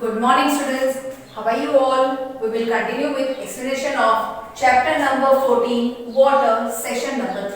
Good morning students, how are you all? We will continue with explanation of chapter number 14, water, session number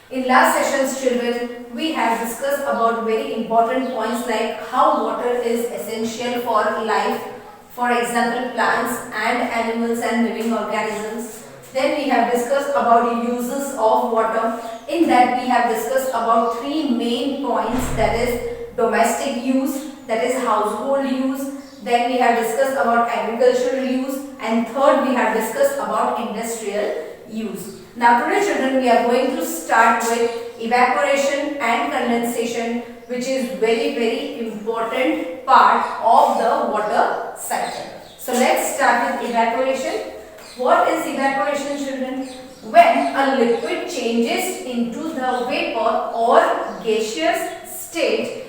3. In last sessions children, we have discussed about very important points like how water is essential for life, for example plants and animals and living organisms. Then we have discussed about the uses of water. In that we have discussed about three main points, that is domestic use, that is household use. Then we have discussed about agricultural use, and third we have discussed about industrial use. Now today children we are going to start with evaporation and condensation, which is very important part of the water cycle. So let's start with evaporation. What is evaporation children? When a liquid changes into the vapor or gaseous state,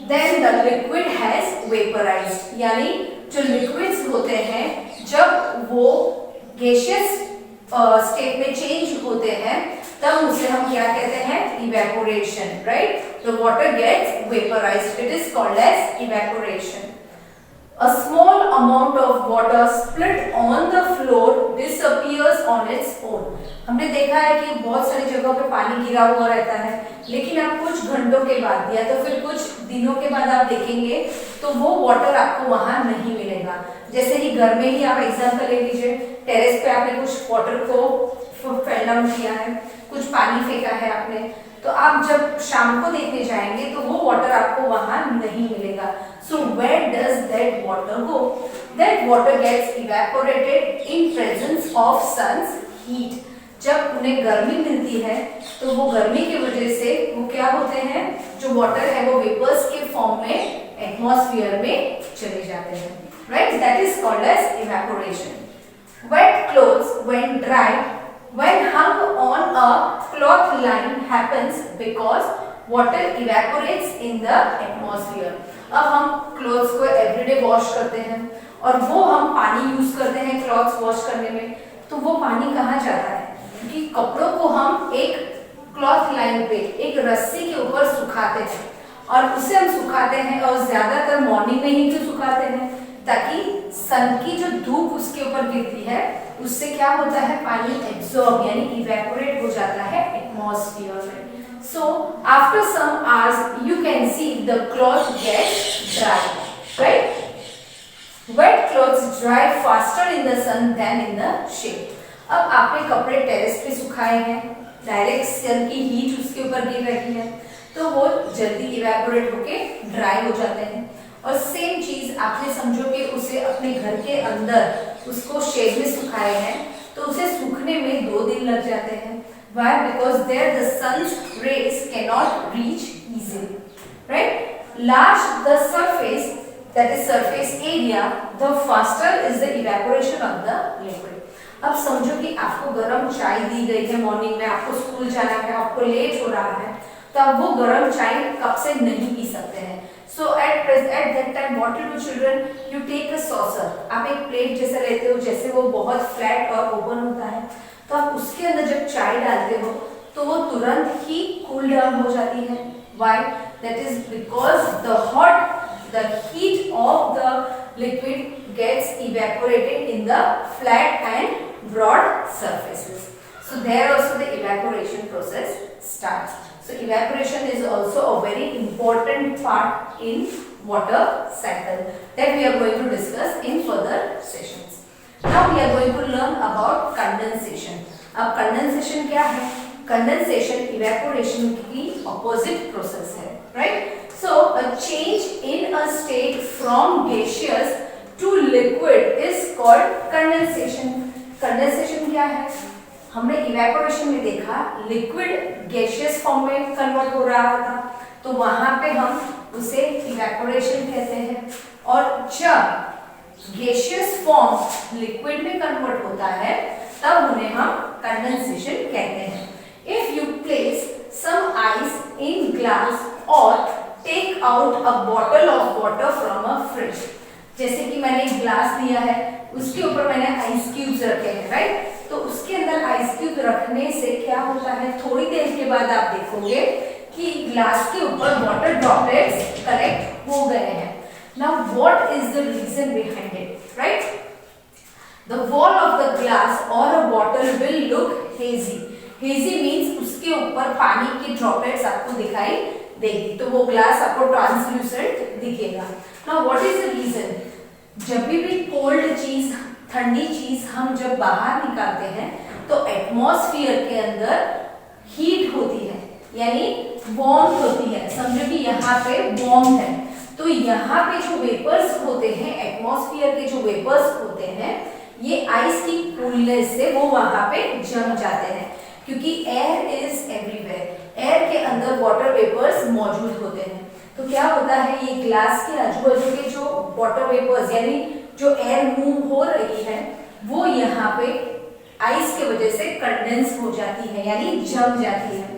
then the liquid has vaporized. यानी जो liquids होते हैं जब वो gaseous state में change होते हैं तब उसे हम क्या कहते हैं? Evaporation, right? The water gets vaporized. It is called as evaporation. A small amount of water split on the floor disappears on its own. हमने देखा है कि बहुत सारी जगहों पे पानी गिरा हुआ रहता है, लेकिन आप कुछ घंटों के बाद या तो फिर कुछ दिनों के बाद आप देखेंगे तो वो वाटर आपको वहां नहीं मिलेगा। जैसे कि घर में ही आप एग्जांपल ले लीजिए, टेरेस पे आपने कुछ वाटर को फेल डाउन किया है, कुछ पानी फेंका है आपने, तो आप जब शाम को देखने जाएंगे तो वो वाटर आपको वहां नहीं मिलेगा। So where does that water go? That water gets evaporated in presence of sun's heat. जब उन्हें गर्मी मिलती है तो वो गर्मी की वजह से वो क्या होते हैं, जो वाटर है वो वेपर्स के फॉर्म में एटमॉस्फेयर में चले जाते हैं, right? That is called as evaporation. Wet clothes when dry, when hung on a cloth line happens because water evaporates in the atmosphere. अब हम क्लोथ्स को एवरीडे वॉश करते हैं और वो हम पानी यूज करते हैं क्लॉथ्स वॉश करने में, तो वो पानी कहाँ जाता है? क्योंकि कपड़ों को हम एक क्लॉथ लाइन पे एक रस्सी के ऊपर सुखाते हैं और उसे हम सुखाते हैं और ज्यादातर मॉर्निंग में ही क्यों सुखाते हैं? ताकि सन की जो धूप उसके ऊपर गिरती है उससे क्या होता है, पानी एब्सॉर्ब यानी इवेपोरेट हो जाता है एटमॉस्फेयर में. So after some hours you can see the cloth gets dry, right? Wet clothes dry faster in the sun than in the shade. अब आपने कपड़े टेरेस पे सुखाए हैं, डायरेक्ट सन की हीट उसके ऊपर गिर रही है तो वो जल्दी इवेपोरेट होके ड्राई हो जाते हैं. और सेम चीज आपने समझो कि उसे अपने घर के अंदर उसको शेड में सुखाए हैं तो उसे सूखने में 2 दिन लग जाते हैं. Why? Because there the sun's rays cannot reach easily, right? Large the surface, that is surface area, the faster is the evaporation of the liquid. अब समझो कि आपको गर्म चाय दी गई है मॉर्निंग में, आपको स्कूल जाना है, आपको लेट हो रहा है, तो आप वो गर्म चाय कप से नहीं पी सकते हैं. So at that time what you do children, you take a saucer. आप एक प्लेट जैसा लेते हो, जैसे वो बहुत फ्लैट और ओपन होता है, तो आप उसके अंदर जब चाय डालते हो तो वो तुरंत ही कूल डाउन हो जाती है. Why? That is because the heat of the liquid gets evaporated in the flat and broad surfaces. So there also the evaporation process starts. So evaporation is also a very important part in water cycle that we are going to discuss in further sessions. Now we are going to learn about condensation. अब condensation क्या है? Condensation evaporation की opposite process है, right? So a change in a state from gaseous to liquid is called condensation. Condensation क्या है? हमने evaporation में देखा लिक्विड गैसियस फॉर्म में कन्वर्ट हो रहा था, तो वहां पे हम उसे इवेपोरेशन कहते हैं. और जब गैसियस फॉर्म लिक्विड में कन्वर्ट होता है तब उन्हें हम कंडेंसेशन कहते हैं. If you place some ice in glass और take out a bottle of water from a fridge, जैसे कि मैंने एक ग्लास दिया है, उसके ऊपर मैंने आइस क्यूब्स रखे हैं, राइट? तो उसके अंदर आइस क्यूब रखने से क्या होता है, थोड़ी देर के बाद आप देखोगे कि ग्लास के ऊपर वाटर ड्रॉपलेट्स कलेक्ट हो गए हैं. Now what is the reason behind it, right? The wall of the glass or a bottle will look hazy. Hazy means उसके ऊपर पानी की ड्रॉपलेट्स आपको दिखाई देगी, तो वो ग्लास आपको ट्रांसल्यूसेंट दिखेगा. Now what is the reason? जब भी कोल्ड चीज, ठंडी चीज हम जब बाहर निकालते हैं तो एटमॉस्फेयर के अंदर हीट होती है, यानी वार्म होती है. समझो कि यहाँ पे वार्म है, तो यहाँ पे जो वेपर्स होते हैं, एटमॉस्फेयर के जो वेपर्स होते हैं, ये आइस की कूलनेस से वो वहां पे जम जाते हैं, क्योंकि एयर इज एवरीवेयर. एयर के अंदर वाटर वेपर्स मौजूद होते हैं. तो क्या होता है, ये ग्लास के आजू बाजू के जो वाटर वेपर्स यानी जो एयर मूव हो रही है वो यहाँ पे आइस के वजह से कंडेंस हो जाती है, यानी जम जाती है.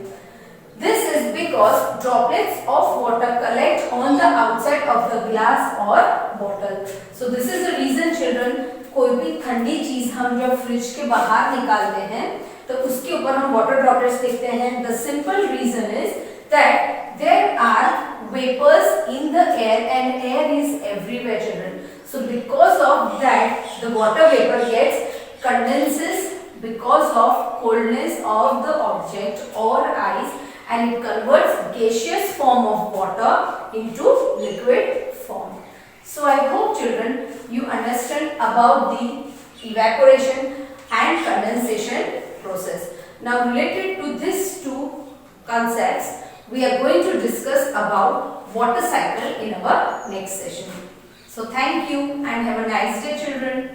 This is because droplets of water collect on the outside of the glass or bottle. So this is the reason children, कोई भी ठंडी चीज हम जब फ्रिज के बाहर निकालते हैं तो उसके ऊपर हम वाटर ड्रॉपलेट्स देखते हैं. The simple reason is that there are vapors in the air and air is everywhere children. So because of that the water vapor gets condenses because of coldness of the object or ice, and it converts gaseous form of water into liquid form. So I hope children you understand about the evaporation and condensation process. Now related to these two concepts we are going to discuss about water cycle in our next session. So thank you and have a nice day children.